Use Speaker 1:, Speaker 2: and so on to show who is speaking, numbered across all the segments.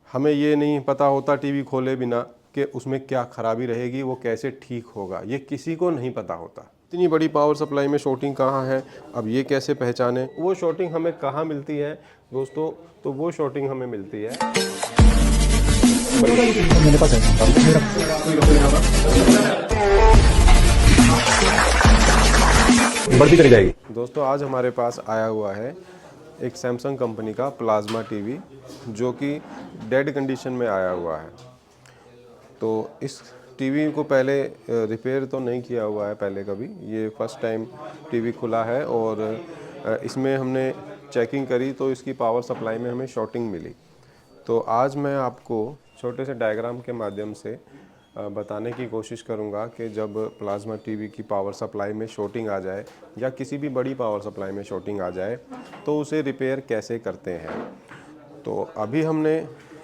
Speaker 1: हमें ये नहीं पता होता टीवी खोले बिना कि उसमें क्या खराबी रहेगी, वो कैसे ठीक होगा, ये किसी को नहीं पता होता। इतनी बड़ी पावर सप्लाई में शॉर्टिंग कहाँ है, अब ये कैसे पहचाने। वो शॉर्टिंग हमें कहाँ मिलती है दोस्तों? तो वो शॉर्टिंग हमें मिलती है
Speaker 2: मेरे पास है। बढ़ती चली जाएगी।
Speaker 1: दोस्तों आज हमारे पास आया हुआ है एक सैमसंग कंपनी का प्लाज्मा टीवी, जो कि डेड कंडीशन में आया हुआ है। तो इस टीवी को पहले रिपेयर तो नहीं किया हुआ है पहले कभी, ये फर्स्ट टाइम टीवी खुला है। और इसमें हमने चेकिंग करी तो इसकी पावर सप्लाई में हमें शॉर्टिंग मिली। तो आज मैं आपको छोटे से डायग्राम के माध्यम से बताने की कोशिश करूंगा कि जब प्लाज्मा टीवी की पावर सप्लाई में शॉर्टिंग आ जाए या किसी भी बड़ी पावर सप्लाई में शॉर्टिंग आ जाए तो उसे रिपेयर कैसे करते हैं। तो अभी हमने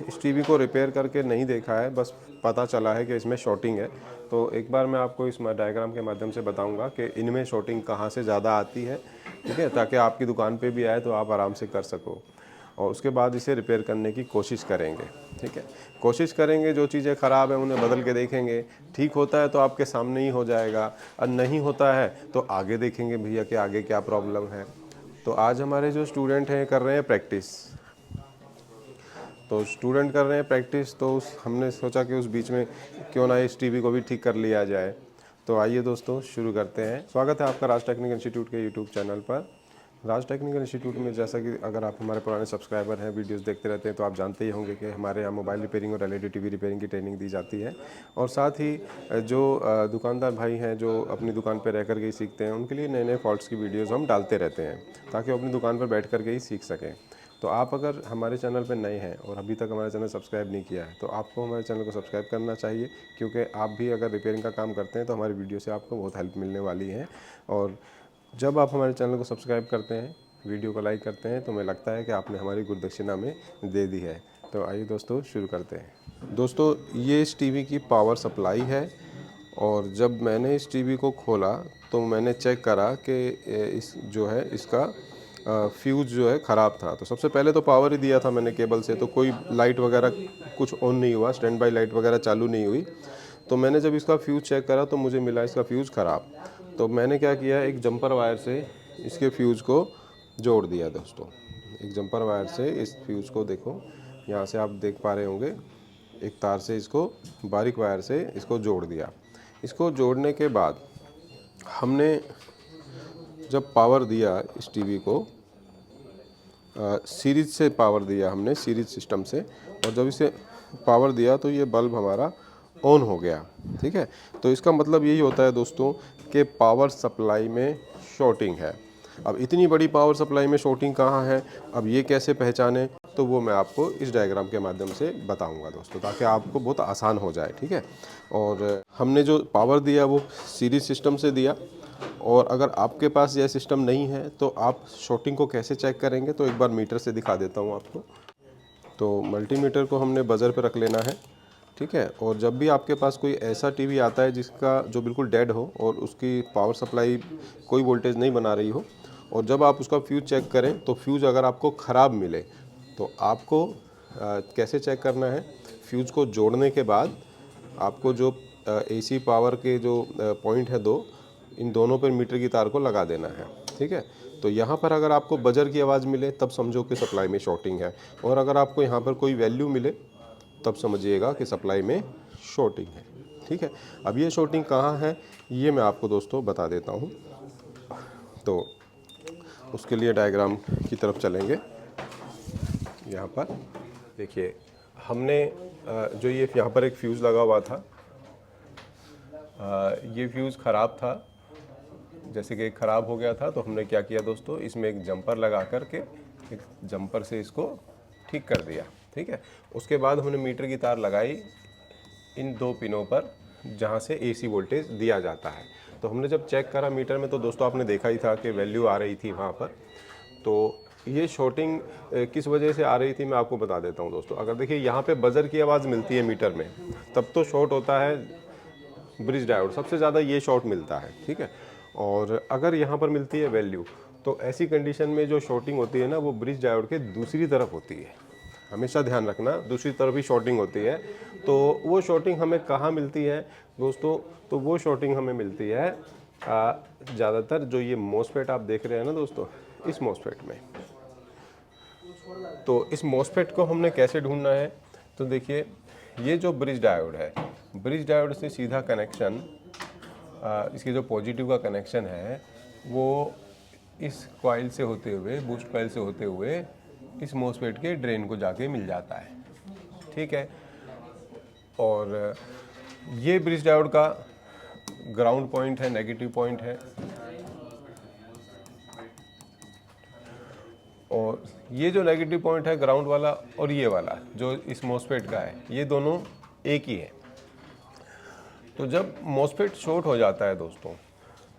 Speaker 1: इस टीवी को रिपेयर करके नहीं देखा है, बस पता चला है कि इसमें शॉर्टिंग है। तो एक बार मैं आपको इस डायग्राम के माध्यम से बताऊंगा कि इनमें शॉर्टिंग कहाँ से ज़्यादा आती है, ठीक है, ताकि आपकी दुकान पे भी आए तो आप आराम से कर सको। और उसके बाद इसे रिपेयर करने की कोशिश करेंगे, ठीक है, कोशिश करेंगे। जो चीज़ें ख़राब हैं उन्हें बदल के देखेंगे, ठीक होता है तो आपके सामने ही हो जाएगा, और नहीं होता है तो आगे देखेंगे भैया कि आगे क्या प्रॉब्लम है। तो आज हमारे जो स्टूडेंट हैं कर रहे हैं प्रैक्टिस, तो स्टूडेंट कर रहे हैं प्रैक्टिस, तो हमने सोचा कि उस बीच में क्यों ना इस टीवी को भी ठीक कर लिया जाए। तो आइए दोस्तों शुरू करते हैं। स्वागत है आपका राज टेक्निकल इंस्टीट्यूट के यूट्यूब चैनल पर। राज टेक्निकल इंस्टीट्यूट में, जैसा कि अगर आप हमारे पुराने सब्सक्राइबर हैं, वीडियोस देखते रहते हैं, तो आप जानते ही होंगे कि हमारे यहाँ मोबाइल रिपेयरिंग और एलईडी टीवी रिपेयरिंग की ट्रेनिंग दी जाती है। और साथ ही जो दुकानदार भाई हैं जो अपनी दुकान पर रह कर के ही सीखते हैं, उनके लिए नए नए फॉल्ट्स की वीडियोज़ हम डालते रहते हैं ताकि वो अपनी दुकान पर बैठ कर के ही सीख सकें। तो आप अगर हमारे चैनल पर नए हैं और अभी तक हमारा चैनल सब्सक्राइब नहीं किया है तो आपको हमारे चैनल को सब्सक्राइब करना चाहिए, क्योंकि आप भी अगर रिपेयरिंग का काम करते हैं तो हमारी वीडियो से आपको बहुत हेल्प मिलने वाली है। और जब आप हमारे चैनल को सब्सक्राइब करते हैं, वीडियो को लाइक करते हैं, तो हमें लगता है कि आपने हमारी गुरुदक्षिणा में दे दी है। तो आइए दोस्तों शुरू करते हैं। दोस्तों ये इस टीवी की पावर सप्लाई है, और जब मैंने इस टीवी को खोला तो मैंने चेक करा कि इस जो है इसका फ्यूज़ जो है ख़राब था। तो सबसे पहले तो पावर ही दिया था मैंने केबल से, तो कोई लाइट वगैरह कुछ ऑन नहीं हुआ, स्टैंड बाई लाइट वगैरह चालू नहीं हुई। तो मैंने जब इसका फ्यूज़ चेक करा तो मुझे मिला इसका फ्यूज़ ख़राब। तो मैंने क्या किया, एक जंपर वायर से इसके फ्यूज़ को जोड़ दिया। दोस्तों एक जंपर वायर से इस फ्यूज़ को, देखो यहाँ से आप देख पा रहे होंगे, एक तार से इसको, बारीक वायर से इसको जोड़ दिया। इसको जोड़ने के बाद हमने जब पावर दिया इस टीवी को, सीरीज से पावर दिया हमने, सीरीज सिस्टम से, और जब इसे पावर दिया तो ये बल्ब हमारा ऑन हो गया, ठीक है। तो इसका मतलब यही होता है दोस्तों कि पावर सप्लाई में शॉर्टिंग है। अब इतनी बड़ी पावर सप्लाई में शॉर्टिंग कहाँ है, अब ये कैसे पहचाने, तो वो मैं आपको इस डायग्राम के माध्यम से बताऊंगा दोस्तों, ताकि आपको बहुत आसान हो जाए, ठीक है। और हमने जो पावर दिया वो सीरीज सिस्टम से दिया, और अगर आपके पास यह सिस्टम नहीं है तो आप शॉर्टिंग को कैसे चेक करेंगे, तो एक बार मीटर से दिखा देता हूँ आपको। तो मल्टीमीटर को हमने बजर पे रख लेना है, ठीक है। और जब भी आपके पास कोई ऐसा टीवी आता है जिसका जो बिल्कुल डेड हो और उसकी पावर सप्लाई कोई वोल्टेज नहीं बना रही हो, और जब आप उसका फ्यूज़ चेक करें तो फ्यूज़ अगर आपको ख़राब मिले तो आपको कैसे चेक करना है, फ्यूज़ को जोड़ने के बाद आपको जो एसी पावर के जो पॉइंट है दो, इन दोनों पर मीटर की तार को लगा देना है, ठीक है। तो यहाँ पर अगर आपको बजर की आवाज़ मिले तब समझो कि सप्लाई में शॉर्टिंग है, और अगर आपको यहाँ पर कोई वैल्यू मिले तब समझिएगा कि सप्लाई में शॉर्टिंग है, ठीक है। अब ये शॉर्टिंग कहाँ है ये मैं आपको दोस्तों बता देता हूँ। तो उसके लिए डायग्राम की तरफ चलेंगे। यहाँ पर देखिए, हमने जो ये यहाँ पर एक फ्यूज़ लगा हुआ था, ये फ्यूज़ ख़राब था, जैसे कि ख़राब हो गया था। तो हमने क्या किया दोस्तों, इसमें एक जंपर लगा कर के, एक जंपर से इसको ठीक कर दिया, ठीक है। उसके बाद हमने मीटर की तार लगाई इन दो पिनों पर जहाँ से एसी वोल्टेज दिया जाता है। तो हमने जब चेक करा मीटर में तो दोस्तों आपने देखा ही था कि वैल्यू आ रही थी वहाँ पर। तो ये शॉर्टिंग किस वजह से आ रही थी मैं आपको बता देता हूँ दोस्तों। अगर देखिए यहाँ पे बजर की आवाज़ मिलती है मीटर में, तब तो शॉर्ट होता है ब्रिज डायोड, सबसे ज़्यादा ये शॉर्ट मिलता है, ठीक है। और अगर यहाँ पर मिलती है वैल्यू, तो ऐसी कंडीशन में जो शॉर्टिंग होती है ना, वो ब्रिज डायोड के दूसरी तरफ होती है। हमेशा ध्यान रखना दूसरी तरफ भी शॉर्टिंग होती है। तो वो शॉर्टिंग हमें कहाँ मिलती है दोस्तों? तो वो शॉर्टिंग हमें मिलती है ज़्यादातर जो ये मॉसफेट आप देख रहे हैं ना दोस्तों, इस मॉसफेट में। तो इस मॉसफेट को हमने कैसे ढूंढना है? तो देखिए, ये जो ब्रिज डायोड है, ब्रिज डायोड से सीधा कनेक्शन, इसके जो पॉजिटिव का कनेक्शन है वो इस कॉइल से होते हुए, बूस्ट कॉइल से होते हुए इस मॉसफेट के ड्रेन को जाके मिल जाता है, ठीक है। और ये ब्रिज डायोड का ग्राउंड पॉइंट है, नेगेटिव पॉइंट है। और ये जो नेगेटिव पॉइंट है ग्राउंड वाला और ये वाला जो इस मॉसफेट का है, ये दोनों एक ही है। तो जब मॉसफेट शॉर्ट हो जाता है दोस्तों,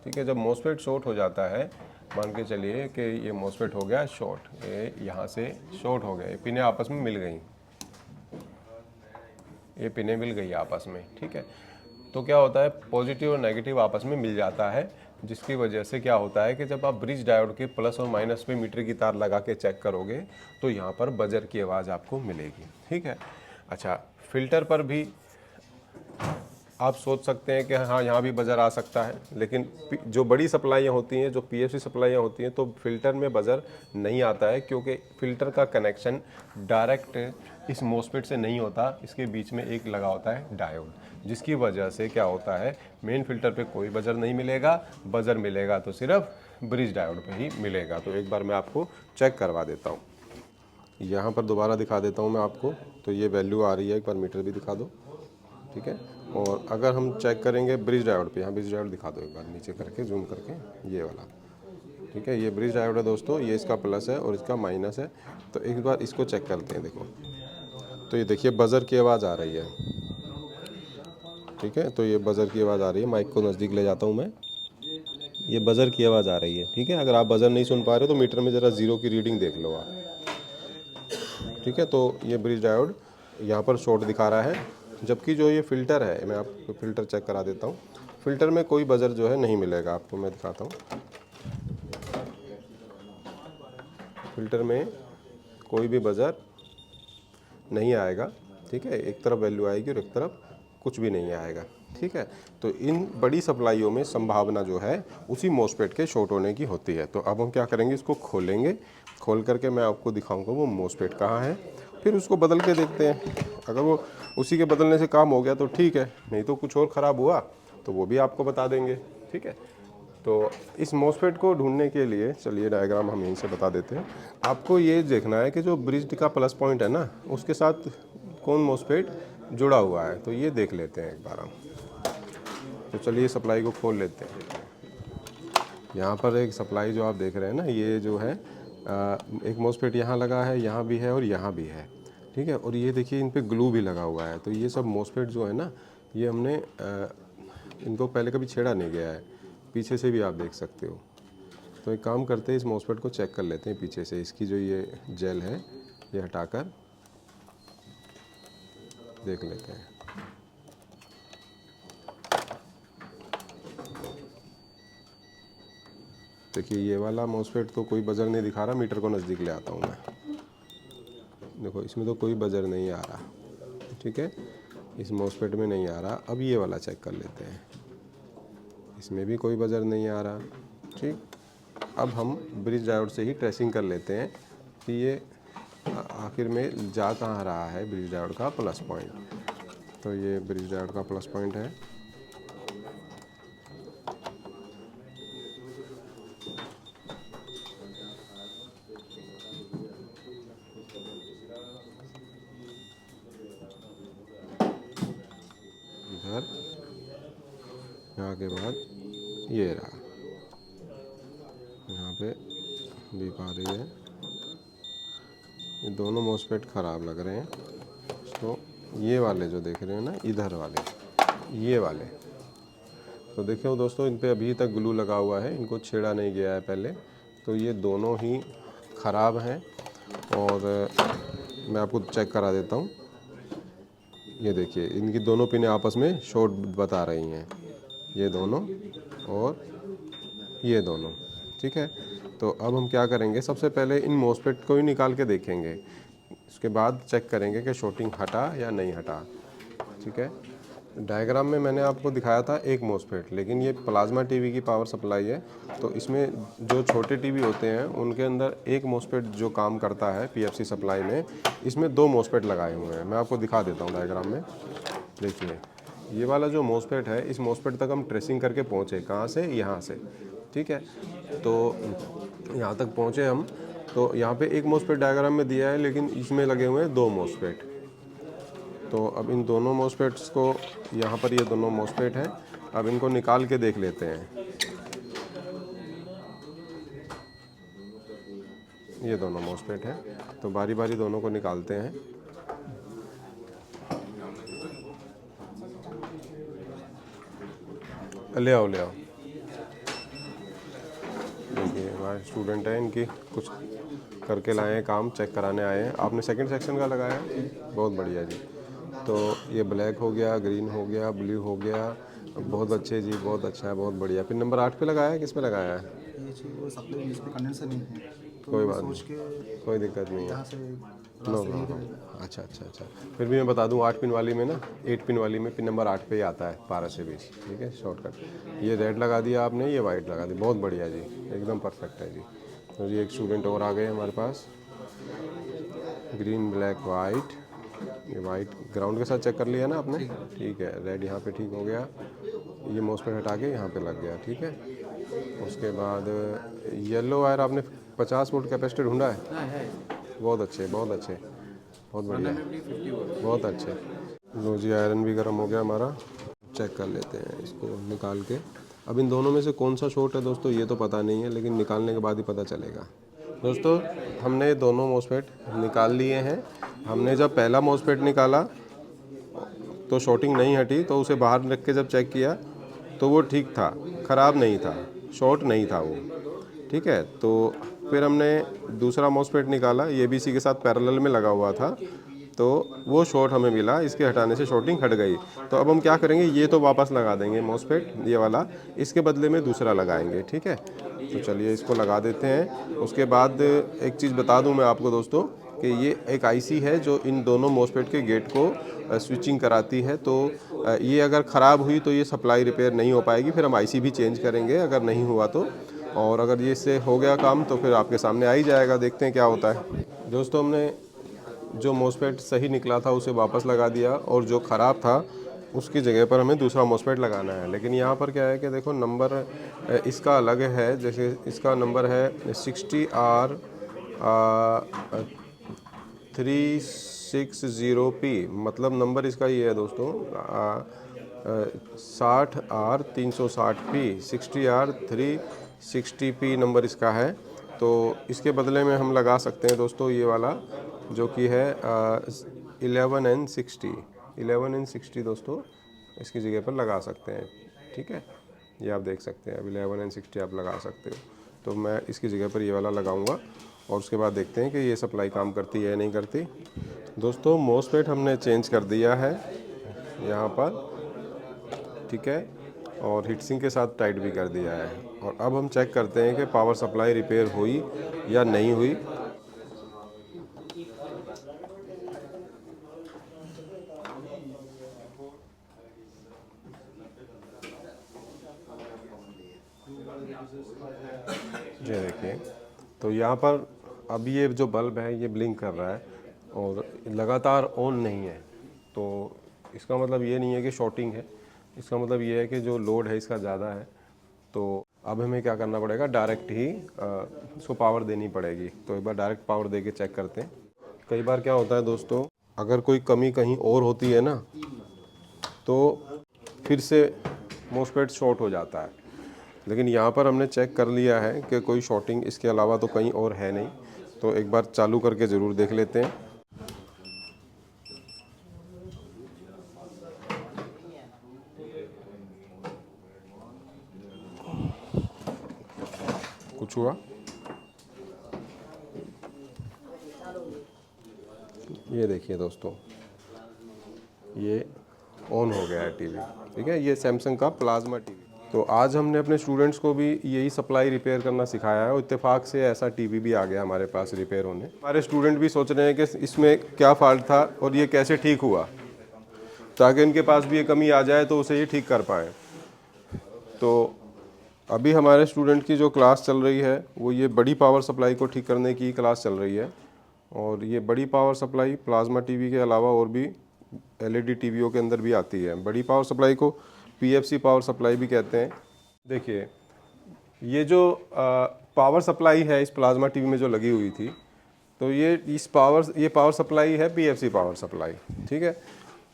Speaker 1: ठीक है, जब मॉसफेट शॉर्ट हो जाता है, मान के चलिए कि ये मॉसफेट हो गया शॉर्ट, ये यहाँ से शॉर्ट हो गया, ये पिनें आपस में मिल गई, ये पिनें मिल गई आपस में, ठीक है। तो क्या होता है, पॉजिटिव और नेगेटिव आपस में मिल जाता है, जिसकी वजह से क्या होता है कि जब आप ब्रिज डायोड के प्लस और माइनस पे मीटर की तार लगा के चेक करोगे तो यहाँ पर बजर की आवाज़ आपको मिलेगी, ठीक है। अच्छा, फिल्टर पर भी आप सोच सकते हैं कि हाँ यहाँ भी बजर आ सकता है, लेकिन जो बड़ी सप्लाइयाँ होती हैं, जो पीएफसी सप्लाइयाँ होती हैं, तो फिल्टर में बजर नहीं आता है, क्योंकि फिल्टर का कनेक्शन डायरेक्ट इस मॉसफेट से नहीं होता, इसके बीच में एक लगा होता है डायोड, जिसकी वजह से क्या होता है, मेन फिल्टर पे कोई बजर नहीं मिलेगा, बजर मिलेगा तो सिर्फ ब्रिज डायोड पे ही मिलेगा। तो एक बार मैं आपको चेक करवा देता हूँ, यहाँ पर दोबारा दिखा देता हूँ मैं आपको। तो ये वैल्यू आ रही है, एक बार मीटर भी दिखा दो, ठीक है। और अगर हम चेक करेंगे ब्रिज डायोड पे, यहाँ ब्रिज डायोड दिखा दो एक बार नीचे करके, जूम करके, ये वाला, ठीक है। ये ब्रिज डायोड है दोस्तों, ये इसका प्लस है और इसका माइनस है। तो एक बार इसको चेक करते हैं, देखो, तो ये देखिए बजर की आवाज़ आ रही है, ठीक है। तो ये बजर की आवाज़ आ रही है, माइक को नज़दीक ले जाता हूँ मैं, ये बजर की आवाज़ आ रही है, ठीक है। अगर आप बजर नहीं सुन पा रहे हो तो मीटर में ज़रा ज़ीरो की रीडिंग देख लो आप, ठीक है। तो ये ब्रिज डायोड यहाँ पर शॉर्ट दिखा रहा है, जबकि जो ये फ़िल्टर है, मैं आपको फ़िल्टर चेक करा देता हूँ। फ़िल्टर में कोई बजर जो है नहीं मिलेगा आपको, मैं दिखाता हूँ। फ़िल्टर में कोई भी बजर नहीं आएगा, ठीक है। एक तरफ वैल्यू आएगी और एक तरफ कुछ भी नहीं आएगा, ठीक है। तो इन बड़ी सप्लाइयों में संभावना जो है उसी मॉसफेट के शॉर्ट होने की होती है। तो अब हम क्या करेंगे, इसको खोलेंगे, खोल करके मैं आपको दिखाऊंगा वो मॉसफेट कहाँ है, फिर उसको बदल के देखते हैं। अगर वो उसी के बदलने से काम हो गया तो ठीक है, नहीं तो कुछ और ख़राब हुआ तो वो भी आपको बता देंगे, ठीक है। तो इस मॉसफेट को ढूंढने के लिए चलिए डायग्राम हम यहीं से बता देते हैं। आपको ये देखना है कि जो ब्रिज का प्लस पॉइंट है ना, उसके साथ कौन मॉसफेट जुड़ा हुआ है, तो ये देख लेते हैं एक बार हम। तो चलिए सप्लाई को खोल लेते हैं। यहाँ पर एक सप्लाई जो आप देख रहे हैं ना, ये जो है एक मॉसफेट यहाँ लगा है, यहाँ भी है और यहाँ भी है, ठीक है। और ये देखिए इन पे ग्लू भी लगा हुआ है। तो ये सब मॉसफेट जो है ना, ये हमने इनको पहले कभी छेड़ा नहीं गया है, पीछे से भी आप देख सकते हो। तो एक काम करते हैं, इस मॉसफेट को चेक कर लेते हैं पीछे से, इसकी जो ये जेल है ये हटाकर देख लेते हैं। देखिए ये वाला मॉसफेट तो कोई बजर नहीं दिखा रहा, मीटर को नज़दीक ले आता हूँ मैं, देखो इसमें तो कोई बजर नहीं आ रहा, ठीक है, इस मॉसफेट में नहीं आ रहा। अब ये वाला चेक कर लेते हैं, इसमें भी कोई बजर नहीं आ रहा, ठीक। अब हम ब्रिज डायोड से ही ट्रेसिंग कर लेते हैं कि ये आखिर में जा कहाँ रहा है ब्रिज डायोड का प्लस पॉइंट। तो ये ब्रिज डायोड का प्लस पॉइंट है, इधर, यहाँ के बाद ये रहा, यहाँ पे बीप आ रही है। ये दोनों मॉसफेट ख़राब लग रहे हैं। तो ये वाले जो देख रहे हैं ना, इधर वाले, ये वाले, तो देखिए दोस्तों इन पे अभी तक ग्लू लगा हुआ है, इनको छेड़ा नहीं गया है पहले। तो ये दोनों ही ख़राब हैं और मैं आपको चेक करा देता हूँ। ये देखिए इनकी दोनों पिनें आपस में शॉर्ट बता रही हैं, ये दोनों और ये दोनों, ठीक है। तो अब हम क्या करेंगे, सबसे पहले इन मॉसफेट को ही निकाल के देखेंगे इसके बाद चेक करेंगे कि शॉर्टिंग हटा या नहीं हटा। ठीक है, डायग्राम में मैंने आपको दिखाया था एक मॉसफेट, लेकिन ये प्लाज्मा टीवी की पावर सप्लाई है, तो इसमें जो छोटे टीवी होते हैं उनके अंदर एक मॉसफेट जो काम करता है पीएफसी सप्लाई में, इसमें 2 मॉसफेट लगाए हुए हैं। मैं आपको दिखा देता हूँ डायग्राम में। देखिए, ये वाला जो मॉसफेट है, इस मॉसफेट तक हम ट्रेसिंग करके पहुँचे। कहाँ से? यहाँ से। ठीक है, तो यहाँ तक पहुँचे हम। तो यहाँ पे एक मॉसफेट डायग्राम में दिया है, लेकिन इसमें लगे हुए हैं 2 मॉसफेट। तो अब इन दोनों मॉसफेट्स को, यहाँ पर ये दोनों मॉसफेट हैं, अब इनको निकाल के देख लेते हैं। ये दोनों मॉसफेट हैं, तो बारी बारी दोनों को निकालते हैं। ले आओ ले आओ। देखिए, हमारे स्टूडेंट हैं, इनकी कुछ करके लाए हैं, काम चेक कराने आए हैं। आपने सेकंड सेक्शन का लगाया है, बहुत बढ़िया जी। तो ये ब्लैक हो गया, ग्रीन हो गया, ब्लू हो गया, बहुत अच्छे जी, बहुत अच्छा है, बहुत बढ़िया। पिन नंबर 8 पे लगाया है, किस पे लगाया है?
Speaker 3: ये चीज़ वो सप्लाई इस पे कंडेंसर नहीं है, तो
Speaker 1: कोई
Speaker 3: मैं
Speaker 1: बात
Speaker 3: सोच के
Speaker 1: कोई दिक्कत नहीं है।
Speaker 3: यहाँ से
Speaker 1: नो
Speaker 3: रास्ते
Speaker 1: नो
Speaker 3: लेके
Speaker 1: नो, अच्छा अच्छा अच्छा। फिर भी मैं बता दूं, 8 पिन वाली में ना, 8 पिन वाली में पिन नंबर 8 पे ही आता है 12 से 20। ठीक है, शॉर्टकट। ये रेड लगा दिया आपने, ये वाइट लगा दी, बहुत बढ़िया जी, एकदम परफेक्ट है जी। तो ये एक स्टूडेंट और आ गए हमारे पास। ग्रीन ब्लैक वाइट, ये वाइट ग्राउंड के साथ चेक कर लिया ना आपने? ठीक है, रेड यहाँ पे ठीक हो गया, ये मॉसफेट हटा के यहाँ पे लग गया। ठीक है, उसके बाद येलो वायर आपने 50 वोल्ट कैपेसिटर ढूंढा है? बहुत अच्छे, बहुत अच्छे, बहुत बढ़िया, बहुत अच्छे। लो जी, आयरन भी गर्म हो गया हमारा। चेक कर लेते हैं इसको निकाल के। अब इन दोनों में से कौन सा शॉर्ट है दोस्तों, ये तो पता नहीं है, लेकिन निकालने के बाद ही पता चलेगा। दोस्तों, हमने दोनों मॉसफेट निकाल लिए हैं। हमने जब पहला मॉसफेट निकाला तो शॉर्टिंग नहीं हटी, तो उसे बाहर रख के जब चेक किया तो वो ठीक था, ख़राब नहीं था, शॉर्ट नहीं था वो। ठीक है, तो फिर हमने दूसरा मॉसफेट निकाला, ये भी इसी के साथ पैरेलल में लगा हुआ था, तो वो शॉर्ट हमें मिला, इसके हटाने से शॉर्टिंग हट गई। तो अब हम क्या करेंगे, ये तो वापस लगा देंगे मॉसफेट, ये वाला, इसके बदले में दूसरा लगाएंगे। ठीक है, तो चलिए इसको लगा देते हैं। उसके बाद एक चीज़ बता दूं मैं आपको दोस्तों, कि ये एक आईसी है जो इन दोनों मॉसफेट के गेट को स्विचिंग कराती है। तो ये अगर ख़राब हुई तो ये सप्लाई रिपेयर नहीं हो पाएगी, फिर हम आईसी भी चेंज करेंगे अगर नहीं हुआ तो। और अगर ये इससे हो गया काम तो फिर आपके सामने आ ही जाएगा, देखते हैं क्या होता है। दोस्तों, हमने जो मॉसफेट सही निकला था उसे वापस लगा दिया, और जो ख़राब था उसकी जगह पर हमें दूसरा मॉसफेट लगाना है। लेकिन यहाँ पर क्या है कि देखो, नंबर इसका अलग है। जैसे इसका नंबर है 60R 360P, मतलब नंबर इसका ये है दोस्तों, 60R 360P, 60R 360P number इसका है। तो इसके बदले में हम लगा सकते हैं दोस्तों ये वाला, जो कि है 11N60 दोस्तों, इसकी जगह पर लगा सकते हैं। ठीक है, ये आप देख सकते हैं, अब 11N60 आप लगा सकते हो। तो मैं इसकी जगह पर ये वाला लगाऊंगा, और उसके बाद देखते हैं कि ये सप्लाई काम करती है या नहीं करती। दोस्तों, मॉसफेट हमने चेंज कर दिया है यहाँ पर। ठीक है, और हीटसिंक के साथ टाइट भी कर दिया है। और अब हम चेक करते हैं कि पावर सप्लाई रिपेयर हुई या नहीं हुई। ये देखिए, तो यहाँ पर अब ये जो बल्ब है ये ब्लिंक कर रहा है और लगातार ऑन नहीं है। तो इसका मतलब ये नहीं है कि शॉर्टिंग है, इसका मतलब ये है कि जो लोड है इसका ज़्यादा है। तो अब हमें क्या करना पड़ेगा, डायरेक्ट ही इसको पावर देनी पड़ेगी। तो एक बार डायरेक्ट पावर दे के चेक करते हैं। कई बार क्या होता है दोस्तों, अगर कोई कमी कहीं और होती है ना, तो फिर से मॉसफेट शॉर्ट हो जाता है। लेकिन यहाँ पर हमने चेक कर लिया है कि कोई शॉर्टिंग इसके अलावा तो कहीं और है नहीं। तो एक बार चालू करके ज़रूर देख लेते हैं। कुछ हुआ? ये देखिए दोस्तों, ये ऑन हो गया है टीवी। ठीक है, ये सैमसंग का प्लाज्मा टीवी। तो आज हमने अपने स्टूडेंट्स को भी यही सप्लाई रिपेयर करना सिखाया है और इत्तेफाक से ऐसा टीवी भी आ गया हमारे पास रिपेयर होने। हमारे स्टूडेंट भी सोच रहे हैं कि इसमें क्या फॉल्ट था और ये कैसे ठीक हुआ, ताकि इनके पास भी ये कमी आ जाए तो उसे ये ठीक कर पाएँ। तो अभी हमारे स्टूडेंट की जो क्लास चल रही है वो ये बड़ी पावर सप्लाई को ठीक करने की क्लास चल रही है। और ये बड़ी पावर सप्लाई प्लाज्मा टीवी के अलावा और भी एलईडी टीवीओं के अंदर भी आती है। बड़ी पावर सप्लाई को पीएफसी पावर सप्लाई भी कहते हैं। देखिए, ये जो पावर सप्लाई है इस प्लाज्मा टीवी में जो लगी हुई थी, तो ये पावर सप्लाई है पीएफसी पावर सप्लाई, ठीक है।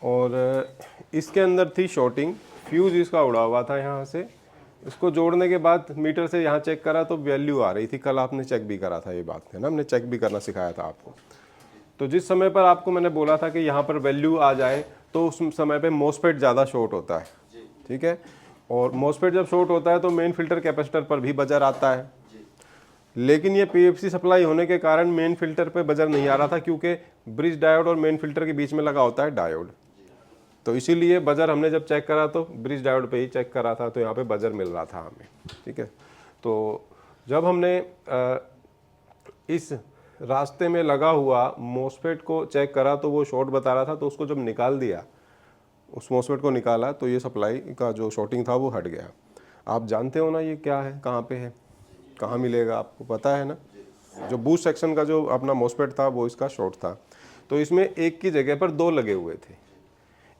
Speaker 1: और इसके अंदर थी शॉर्टिंग, फ्यूज़ इसका उड़ा हुआ था यहाँ से। इसको जोड़ने के बाद मीटर से यहाँ चेक करा तो वैल्यू आ रही थी। कल आपने चेक भी करा था, ये बात है ना, हमने चेक भी करना सिखाया था आपको। तो जिस समय पर आपको मैंने बोला था कि यहाँ पर वैल्यू आ जाए तो उस समय पे मॉसफेट ज़्यादा शॉर्ट होता है, ठीक है। और मॉसफेट जब शॉर्ट होता है तो मेन फिल्टर कैपेसिटर पर भी बजर आता है। लेकिन ये पीएफसी सप्लाई होने के कारण मेन फिल्टर पे बजर नहीं आ रहा था, क्योंकि ब्रिज डायोड और मेन फिल्टर के बीच में लगा होता है डायोड। तो इसीलिए बजर हमने जब चेक करा तो ब्रिज डायोड पे ही चेक करा था, तो यहाँ पे बजर मिल रहा था हमें, ठीक है। तो जब हमने इस रास्ते में लगा हुआ मॉसफेट को चेक करा तो वो शॉर्ट बता रहा था। तो उसको जब निकाल दिया, उस मॉसफेट को निकाला, तो ये सप्लाई का जो शॉर्टिंग था वो हट गया। आप जानते हो ना ये क्या है, कहाँ पे है, कहाँ मिलेगा, आपको पता है ना। जो बूस्ट सेक्शन का जो अपना मॉसफेट था वो इसका शॉर्ट था। तो इसमें एक की जगह पर दो लगे हुए थे।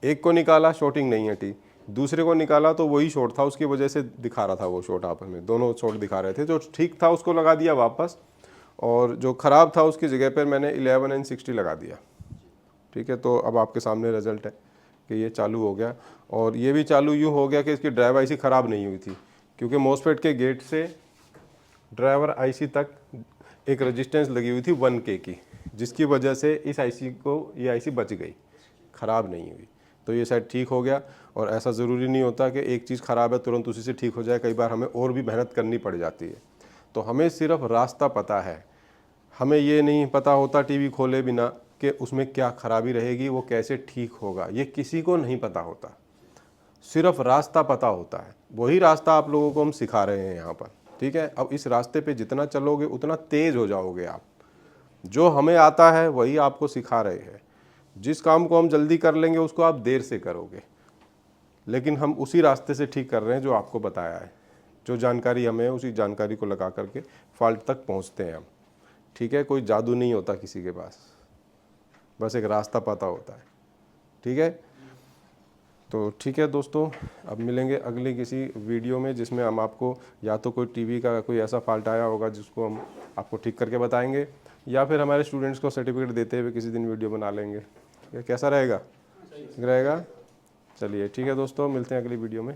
Speaker 1: एक को निकाला, शॉर्टिंग नहीं हटी। दूसरे को निकाला तो वही शॉर्ट था, उसकी वजह से दिखा रहा था वो शॉर्ट आपस में, दोनों शॉर्ट दिखा रहे थे। जो ठीक था उसको लगा दिया वापस, और जो ख़राब था उसकी जगह पर मैंने 11N60 लगा दिया, ठीक है। तो अब आपके सामने रिजल्ट है कि ये चालू हो गया। और ये भी चालू यूँ हो गया कि इसकी ड्राइव आईसी ख़राब नहीं हुई थी, क्योंकि मॉसफेट के गेट से ड्राइवर आईसी तक एक रेजिस्टेंस लगी हुई थी 1K की, जिसकी वजह से इस आईसी को ये आईसी बच गई, ख़राब नहीं हुई। तो ये शायद ठीक हो गया। और ऐसा ज़रूरी नहीं होता कि एक चीज़ ख़राब है तुरंत उसी से ठीक हो जाए, कई बार हमें और भी मेहनत करनी पड़ जाती है। तो हमें सिर्फ रास्ता पता है, हमें ये नहीं पता होता टीवी खोले बिना कि उसमें क्या खराबी रहेगी, वो कैसे ठीक होगा, ये किसी को नहीं पता होता। सिर्फ रास्ता पता होता है, वही रास्ता आप लोगों को हम सिखा रहे हैं यहाँ पर, ठीक है। अब इस रास्ते पे जितना चलोगे उतना तेज़ हो जाओगे आप। जो हमें आता है वही आपको सिखा रहे हैं। जिस काम को हम जल्दी कर लेंगे उसको आप देर से करोगे, लेकिन हम उसी रास्ते से ठीक कर रहे हैं जो आपको बताया है। जो जानकारी हमें है उसी जानकारी को लगा करके फॉल्ट तक पहुँचते हैं हम, ठीक है। कोई जादू नहीं होता किसी के पास, बस एक रास्ता पता होता है, ठीक है। तो ठीक है दोस्तों, अब मिलेंगे अगली किसी वीडियो में जिसमें हम आपको या तो कोई टीवी का कोई ऐसा फॉल्ट आया होगा जिसको हम आपको ठीक करके बताएंगे, या फिर हमारे स्टूडेंट्स को सर्टिफिकेट देते हुए किसी दिन वीडियो बना लेंगे। ये कैसा रहेगा? ठीक रहेगा। चलिए ठीक है दोस्तों, मिलते हैं अगली वीडियो में।